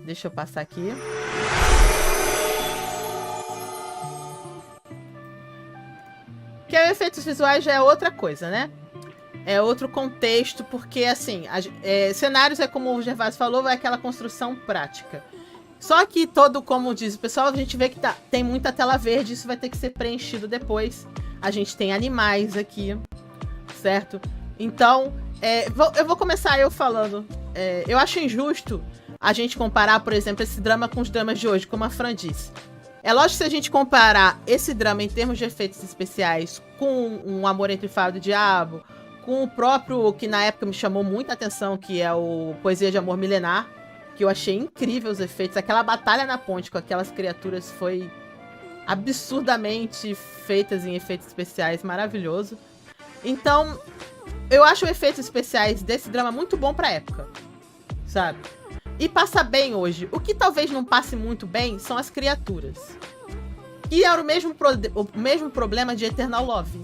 Deixa eu passar aqui. Que efeitos visuais já é outra coisa, né? É outro contexto, porque, assim, cenários é como o Gervásio falou, é aquela construção prática. Só que como diz o pessoal, a gente vê que tem muita tela verde, isso vai ter que ser preenchido depois. A gente tem animais aqui, certo? Então, eu vou começar eu falando. Eu acho injusto a gente comparar, por exemplo, esse drama com os dramas de hoje, como a Fran disse. É lógico que se a gente comparar esse drama em termos de efeitos especiais com Um Amor Entre Fado e Diabo, com o próprio, que na época me chamou muita atenção, que é o Poesia de Amor Milenar, que eu achei incrível os efeitos. Aquela batalha na ponte com aquelas criaturas foi absurdamente feitas em efeitos especiais, maravilhoso. Então, eu acho os efeitos especiais desse drama muito bom pra época, sabe? E passa bem hoje. O que talvez não passe muito bem são as criaturas. Que era o mesmo problema de Eternal Love.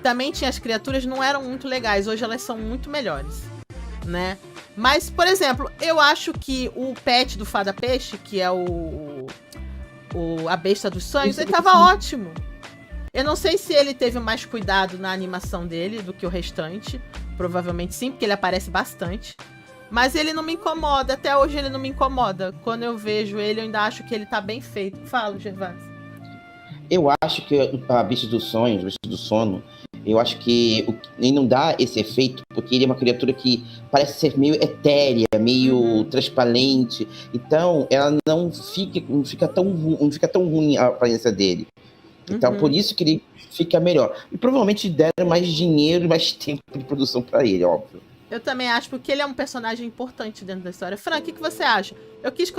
Também tinha as criaturas, não eram muito legais. Hoje elas são muito melhores, né? Mas, por exemplo, eu acho que o pet do Fada Peixe, que é a besta dos sonhos, ele tava ótimo. Eu não sei se ele teve mais cuidado na animação dele do que o restante. Provavelmente sim, porque ele aparece bastante. Mas ele não me incomoda. Até hoje ele não me incomoda. Quando eu vejo ele, eu ainda acho que ele tá bem feito. Fala, Gervásio. Eu acho que a Besta dos Sonhos, Besta do Sono, eu acho que ele não dá esse efeito porque ele é uma criatura que parece ser meio etérea, meio transparente. Então, ela não fica tão ruim a aparência dele. Então, por isso que ele fica melhor. E provavelmente deram mais dinheiro e mais tempo de produção pra ele, óbvio. Eu também acho, porque ele é um personagem importante dentro da história. Fran, o que você acha? Eu quis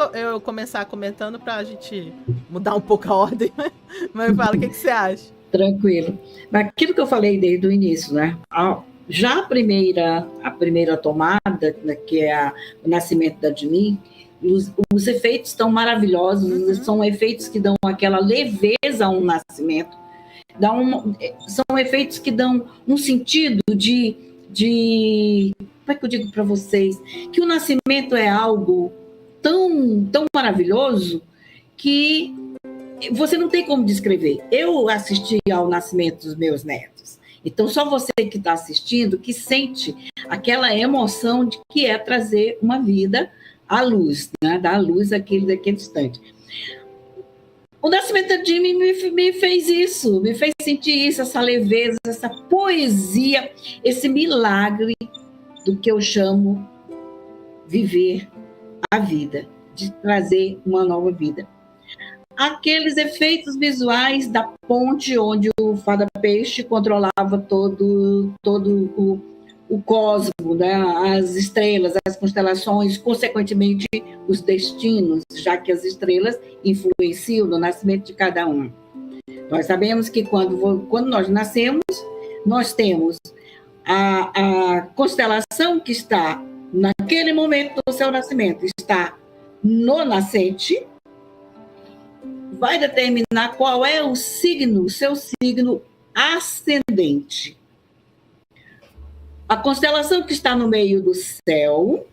começar comentando pra gente mudar um pouco a ordem, mas fala, o que você acha? Tranquilo. Naquilo que eu falei desde o início, né? Já a primeira tomada, né, que é o nascimento da Jimin, os efeitos estão maravilhosos, são efeitos que dão aquela leveza a um nascimento, são efeitos que dão um sentido de como é que eu digo para vocês? Que o nascimento é algo tão, tão maravilhoso que você não tem como descrever. Eu assisti ao nascimento dos meus netos. Então, só você que está assistindo que sente aquela emoção de que é trazer uma vida à luz, né? Dar à luz daquele instante. O nascimento da Jimin me fez isso, me fez sentir isso, essa leveza, essa poesia, esse milagre do que eu chamo viver a vida, de trazer uma nova vida. Aqueles efeitos visuais da ponte onde o Fada Peixe controlava todo o cosmo, né? As estrelas, as constelações, consequentemente os destinos, já que as estrelas influenciam no nascimento de cada um. Nós sabemos que quando nós nascemos, nós temos a constelação que está naquele momento do seu nascimento, está no nascente, vai determinar qual é o signo, seu signo ascendente. A constelação que está no meio do céu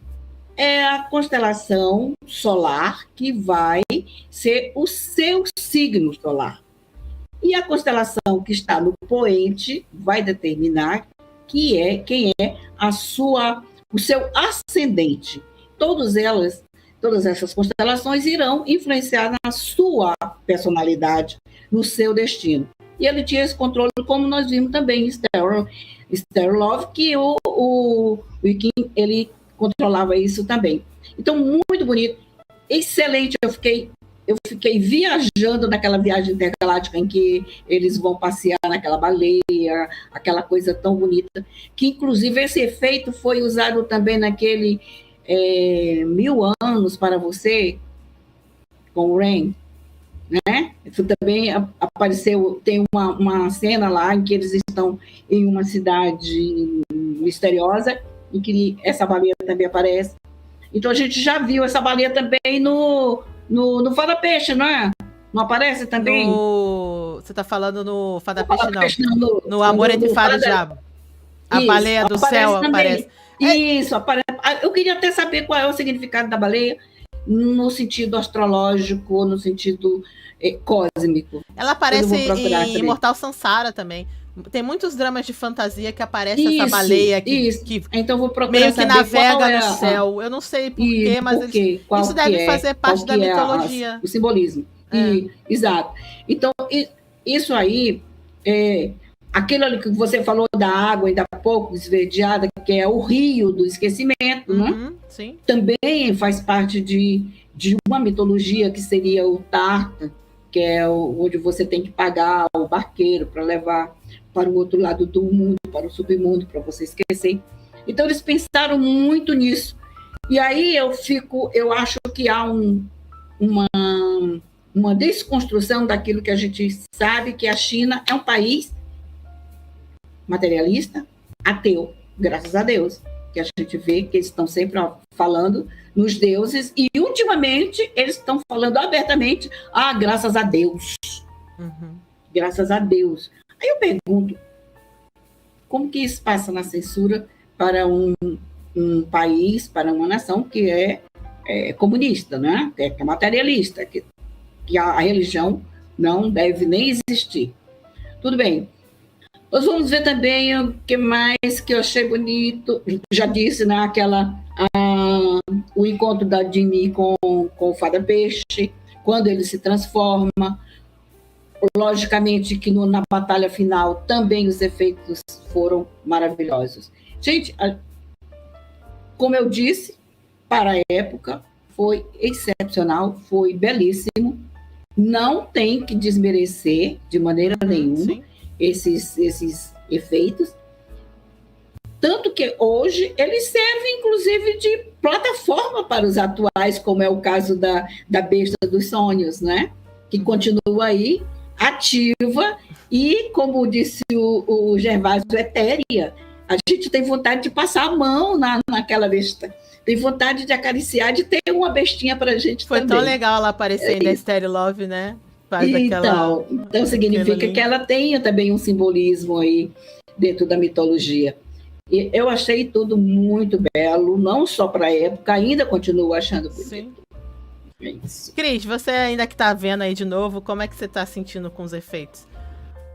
é a constelação solar, que vai ser o seu signo solar. E a constelação que está no poente vai determinar quem é o seu ascendente. Todas essas constelações irão influenciar na sua personalidade, no seu destino. E ele tinha esse controle, como nós vimos também em Stereo Love, que o Kim, ele controlava isso também. Então, muito bonito, excelente. Eu fiquei viajando naquela viagem intergaláctica em que eles vão passear naquela baleia, aquela coisa tão bonita, que inclusive esse efeito foi usado também naquele 1000 anos para você, com o Rain, né? Isso também apareceu, tem uma cena lá em que eles estão em uma cidade misteriosa, em que essa baleia também aparece. Então a gente já viu essa baleia também no Fada Peixe, não é? Não aparece também? Você está falando no Fada Peixe, não. No Amor Entre Fado e Diabo. A baleia do céu aparece. Isso, aparece. Eu queria até saber qual é o significado da baleia, no sentido astrológico ou no sentido cósmico. Ela aparece em Imortal Sansara também. Tem muitos dramas de fantasia que aparece essa baleia que então vou procurar meio que navega no céu. Eu não sei porquê, mas isso deve fazer parte da mitologia. O simbolismo. Exato. Então, isso aí, aquilo ali que você falou da água ainda há pouco, esverdeada, que é o rio do esquecimento, né? Sim. Também faz parte de uma mitologia que seria o Tarta, que é onde você tem que pagar o barqueiro para levar para o outro lado do mundo, para o submundo, para você esquecer. Então, eles pensaram muito nisso. E aí eu acho que há uma desconstrução daquilo que a gente sabe, que a China é um país materialista, ateu, graças a Deus, que a gente vê que eles estão sempre falando nos deuses, e ultimamente eles estão falando abertamente, graças a Deus. Graças a Deus. Aí eu pergunto, como que isso passa na censura para um país, para uma nação que é comunista, né? Que é materialista, que a religião não deve nem existir. Tudo bem. Nós vamos ver também o que mais que eu achei bonito. Já disse, né? O encontro da Jimmy com o Fada Peixe, quando ele se transforma. Logicamente que na batalha final também os efeitos foram maravilhosos. Gente, como eu disse, para a época foi excepcional, foi belíssimo. Não tem que desmerecer de maneira nenhuma esses efeitos. Tanto que hoje eles servem, inclusive, de plataforma para os atuais, como é o caso da Besta dos Sonhos, né? Que continua aí, ativa, e, como disse o Gervásio, etérea. A gente tem vontade de passar a mão naquela besta. Tem vontade de acariciar, de ter uma bestinha para a gente também. Foi tão legal ela aparecer em Stereo Love, né? Então significa que ela tenha também um simbolismo aí dentro da mitologia. E eu achei tudo muito belo, não só para a época, ainda continuo achando bonito. Sim. Cris, você ainda que tá vendo aí de novo, como é que você tá sentindo com os efeitos?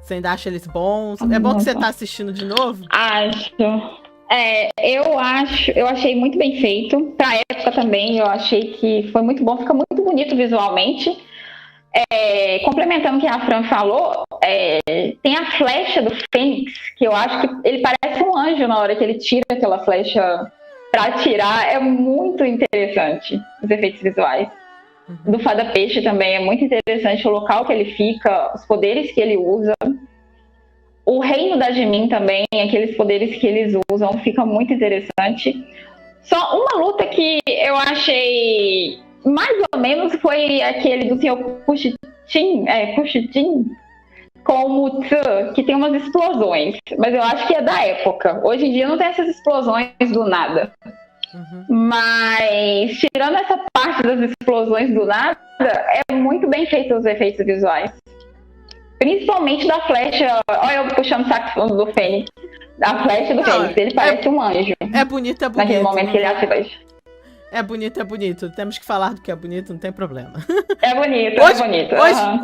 Você ainda acha eles bons? É bom que você tá assistindo de novo? Acho. Eu achei muito bem feito. Pra época também, eu achei que foi muito bom, fica muito bonito visualmente. Complementando o que a Fran falou, tem a flecha do Fênix, que eu acho que ele parece um anjo na hora que ele tira aquela flecha para atirar. É muito interessante os efeitos visuais. Do Fada Peixe também é muito interessante o local que ele fica, os poderes que ele usa. O reino da Jimin também, aqueles poderes que eles usam, fica muito interessante. Só uma luta que eu achei mais ou menos foi aquele do Sr. Puxitin com o Tzu, que tem umas explosões. Mas eu acho que é da época. Hoje em dia não tem essas explosões do nada. Mas, tirando essa parte das explosões do nada, é muito bem feito os efeitos visuais. Principalmente da flecha. Olha eu puxando o saco do Fênix. Da flecha do Fênix, ele parece um anjo. É bonito. Naquele momento que ele ativa. É bonito. Temos que falar do que é bonito, não tem problema. É bonito.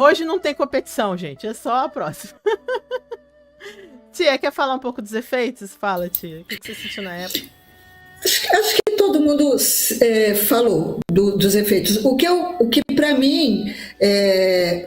Hoje não tem competição, gente. É só a próxima. Tia, quer falar um pouco dos efeitos? Fala, tia. O que você sentiu na época? Acho que todo mundo falou dos efeitos. O que para mim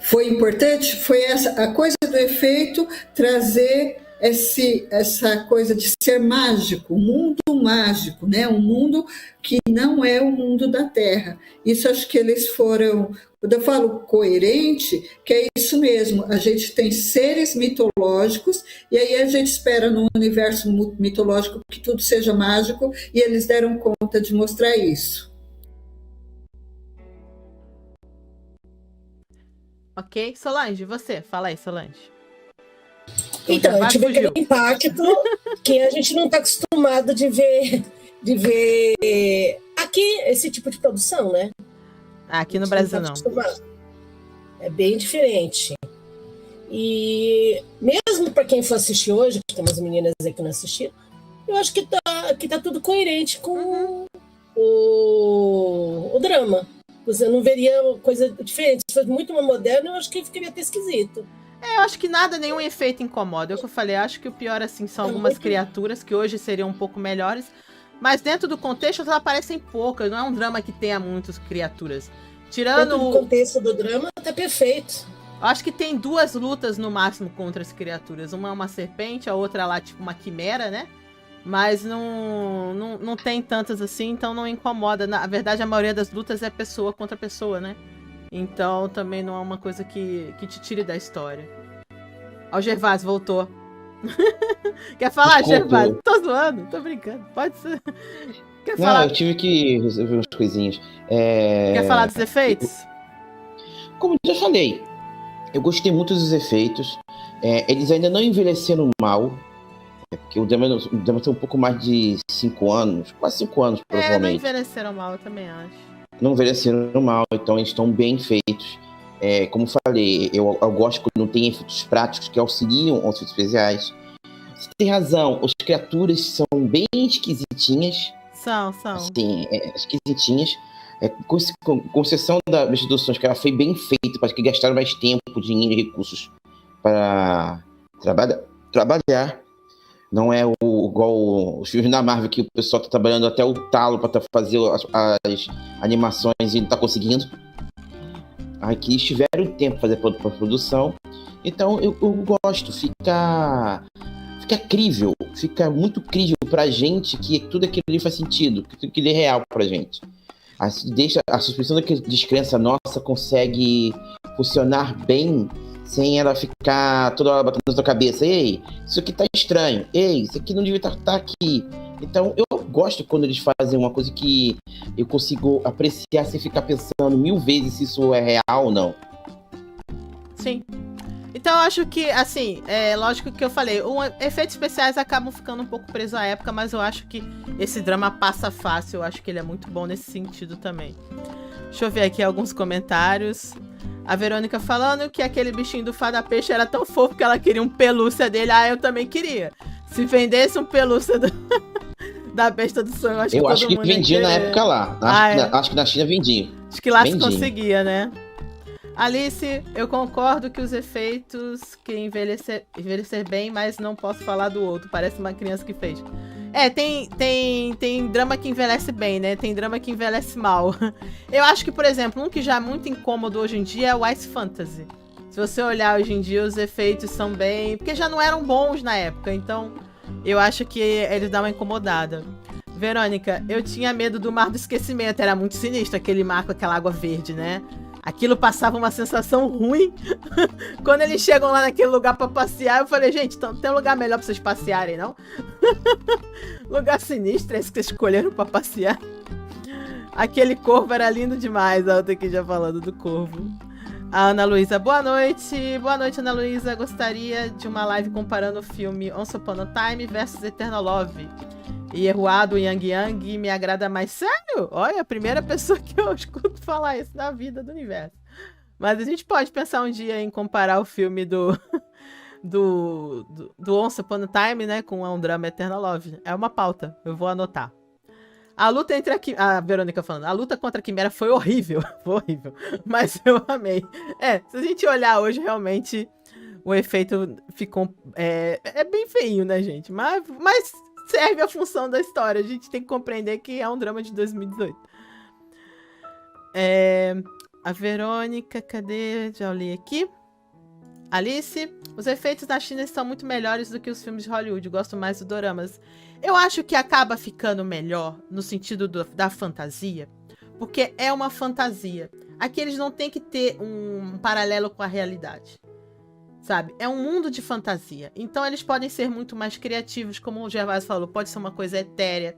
foi importante foi a coisa do efeito trazer essa coisa de ser mágico, um mundo mágico, né? Um mundo que não é o mundo da Terra. Isso acho que eles foram, quando eu falo coerente, que é isso mesmo, a gente tem seres mitológicos e aí a gente espera no universo mitológico que tudo seja mágico e eles deram conta de mostrar isso. Ok, Solange, você? Fala aí, Solange. Então, eu tive aquele impacto que a gente não está acostumado de ver aqui esse tipo de produção, né? Aqui no Brasil não. É bem diferente. E mesmo para quem for assistir hoje, que tem umas meninas aí que não assistiram, eu acho que tá tudo coerente com o drama. Você não veria coisa diferente. Se fosse muito mais moderno, eu acho que ficaria até esquisito. Eu acho que nenhum efeito incomoda. É o que eu falei, acho que o pior, assim, são algumas criaturas que hoje seriam um pouco melhores, mas dentro do contexto elas aparecem poucas, não é um drama que tenha muitas criaturas. Tirando dentro do contexto do drama, tá perfeito. Eu acho que tem 2 lutas no máximo contra as criaturas. Uma é uma serpente, a outra lá tipo uma quimera, né? Mas não tem tantas assim, então não incomoda. Na verdade, a maioria das lutas é pessoa contra pessoa, né? Então também não é uma coisa que te tire da história. Ó, o Gervásio voltou. Quer falar, Gervásio? Tô zoando, tô brincando. Pode ser. Quer falar? Eu tive que resolver umas coisinhas. Quer falar dos efeitos? Como eu já falei, eu gostei muito dos efeitos. Eles ainda não envelheceram mal. Porque o drama tem um pouco mais de 5 anos, quase 5 anos, provavelmente. Não envelheceram mal, eu também acho. Não envelheceram mal, então eles estão bem feitos. Como falei, eu gosto quando tem efeitos práticos que auxiliam os efeitos especiais. Você tem razão, as criaturas são bem esquisitinhas. São. Sim, esquisitinhas. Com exceção da Besta dos Sonhos, que ela foi bem feita, parece que gastaram mais tempo, dinheiro e recursos para trabalhar. Não é igual os filmes da Marvel, que o pessoal tá trabalhando até o talo para fazer as animações e não tá conseguindo. Aqui eles tiveram tempo para fazer a produção. Então eu gosto, fica crível, fica muito crível pra gente que tudo aquilo ali faz sentido, que tudo aquilo é real pra gente. A suspensão da descrença nossa consegue funcionar bem sem ela ficar toda hora batendo na sua cabeça. Ei, isso aqui tá estranho. Ei, isso aqui não devia estar aqui. Então eu gosto quando eles fazem uma coisa que eu consigo apreciar sem ficar pensando 1000 vezes se isso é real ou não. Sim. Então eu acho que, assim, lógico que eu falei, efeitos especiais acabam ficando um pouco presos à época, mas eu acho que esse drama passa fácil, eu acho que ele é muito bom nesse sentido também. Deixa eu ver aqui alguns comentários. A Verônica falando que aquele bichinho do Fada Peixe era tão fofo que ela queria um pelúcia dele. Ah, eu também queria. Se vendesse um pelúcia da Besta do Sonho, eu acho que vendia na época lá. Acho que na China vendia. Acho que lá se conseguia, né? Alice, eu concordo que os efeitos que envelhecer bem, mas não posso falar do outro. Parece uma criança que fez. Tem drama que envelhece bem, né? Tem drama que envelhece mal. Eu acho que, por exemplo, um que já é muito incômodo hoje em dia é o Ice Fantasy. Se você olhar hoje em dia, os efeitos são bem... Porque já não eram bons na época, então eu acho que eles dão uma incomodada. Verônica, eu tinha medo do Mar do Esquecimento. Era muito sinistro aquele mar com aquela água verde, né? Aquilo passava uma sensação ruim. Quando eles chegam lá naquele lugar pra passear, eu falei, gente, então, tem um lugar melhor pra vocês passearem, não? Lugar sinistro, esse que vocês escolheram pra passear. Aquele corvo era lindo demais. A outra aqui já falando do corvo. A Ana Luísa, boa noite. Boa noite, Ana Luísa. Gostaria de uma live comparando o filme Once Upon a Time versus Eternal Love. E Erruado, Yang Yang me agrada mais. Sério? Olha, a primeira pessoa que eu escuto falar isso na vida do universo. Mas a gente pode pensar um dia em comparar o filme do Once Upon a Time, né, com um drama Eternal Love. É uma pauta, eu vou anotar. A luta entre a Verônica falando, a luta contra a Quimera foi horrível. Foi horrível, mas eu amei. Se a gente olhar hoje, realmente, o efeito ficou... É bem feinho, né, gente? Mas serve a função da história. A gente tem que compreender que é um drama de 2018. A Verônica, cadê? Já li aqui. Alice, os efeitos da China são muito melhores do que os filmes de Hollywood. Gosto mais dos doramas. Eu acho que acaba ficando melhor no sentido da fantasia, porque é uma fantasia. Aqui eles não tem que ter um paralelo com a realidade. Sabe? É um mundo de fantasia. Então eles podem ser muito mais criativos, como o Gervásio falou, pode ser uma coisa etérea.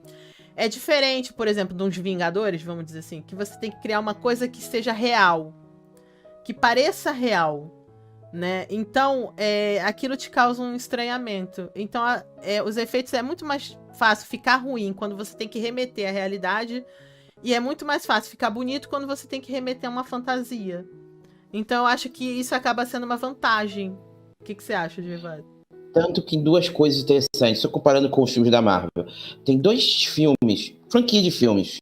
É diferente, por exemplo, de uns Vingadores, vamos dizer assim, que você tem que criar uma coisa que seja real, que pareça real, né? Então, aquilo te causa um estranhamento. Então, os efeitos é muito mais fácil ficar ruim quando você tem que remeter à realidade, e é muito mais fácil ficar bonito quando você tem que remeter a uma fantasia. Então, eu acho que isso acaba sendo uma vantagem. O que você acha, Gervásio? Tanto que duas coisas interessantes, só comparando com os filmes da Marvel. Tem 2 filmes, franquia de filmes,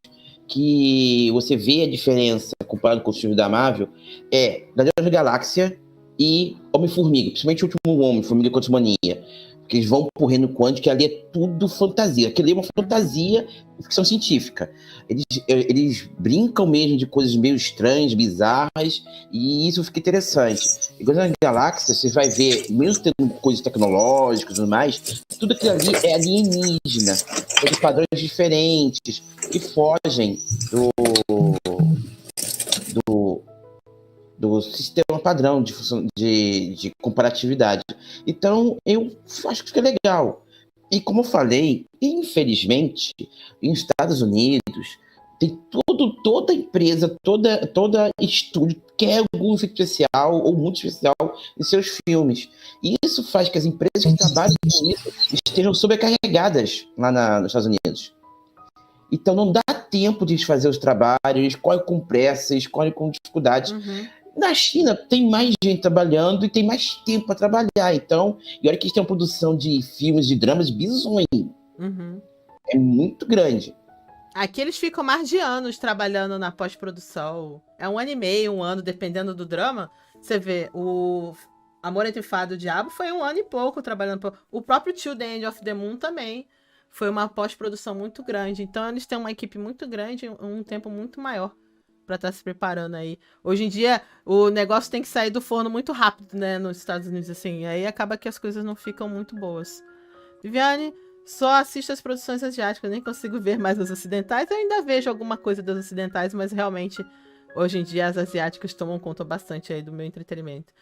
que você vê a diferença comparado com os filmes da Marvel é Guardiões da Galáxia e Homem-Formiga, principalmente o último Homem-Formiga contra a Mania. Porque eles vão pro reino quântico e ali é tudo fantasia. Aquilo é uma fantasia de ficção científica. Eles brincam mesmo de coisas meio estranhas, bizarras, e isso fica interessante. E Guardiões da Galáxia, você vai ver, mesmo tendo coisas tecnológicas e tudo mais, tudo aquilo ali é alienígena. São de padrões diferentes, que fogem do sistema padrão de comparatividade. Então, eu acho que fica legal. E como eu falei, infelizmente, nos Estados Unidos, tem toda empresa, toda estúdio quer algum efeito especial ou muito especial em seus filmes. E isso faz que as empresas que trabalham com isso estejam sobrecarregadas lá nos Estados Unidos. Então, não dá tempo de fazer os trabalhos, eles correm com pressa, eles correm com dificuldades. Na China tem mais gente trabalhando e tem mais tempo para trabalhar. Então, e olha que eles têm uma produção de filmes, de dramas bizonho. É muito grande. Aqui eles ficam mais de anos trabalhando na pós-produção. É 1 ano e meio, 1 ano, dependendo do drama. Você vê, o Amor Entre Fado e o Diabo foi 1 ano e pouco trabalhando. O próprio Till the End of the Moon também foi uma pós-produção muito grande. Então, eles têm uma equipe muito grande, um tempo muito maior para estar se preparando aí. Hoje em dia, o negócio tem que sair do forno muito rápido, né, nos Estados Unidos, assim. Aí acaba que as coisas não ficam muito boas. Viviane, só assisto as produções asiáticas, nem consigo ver mais as ocidentais. Eu ainda vejo alguma coisa das ocidentais, mas realmente, hoje em dia, as asiáticas tomam conta bastante aí do meu entretenimento.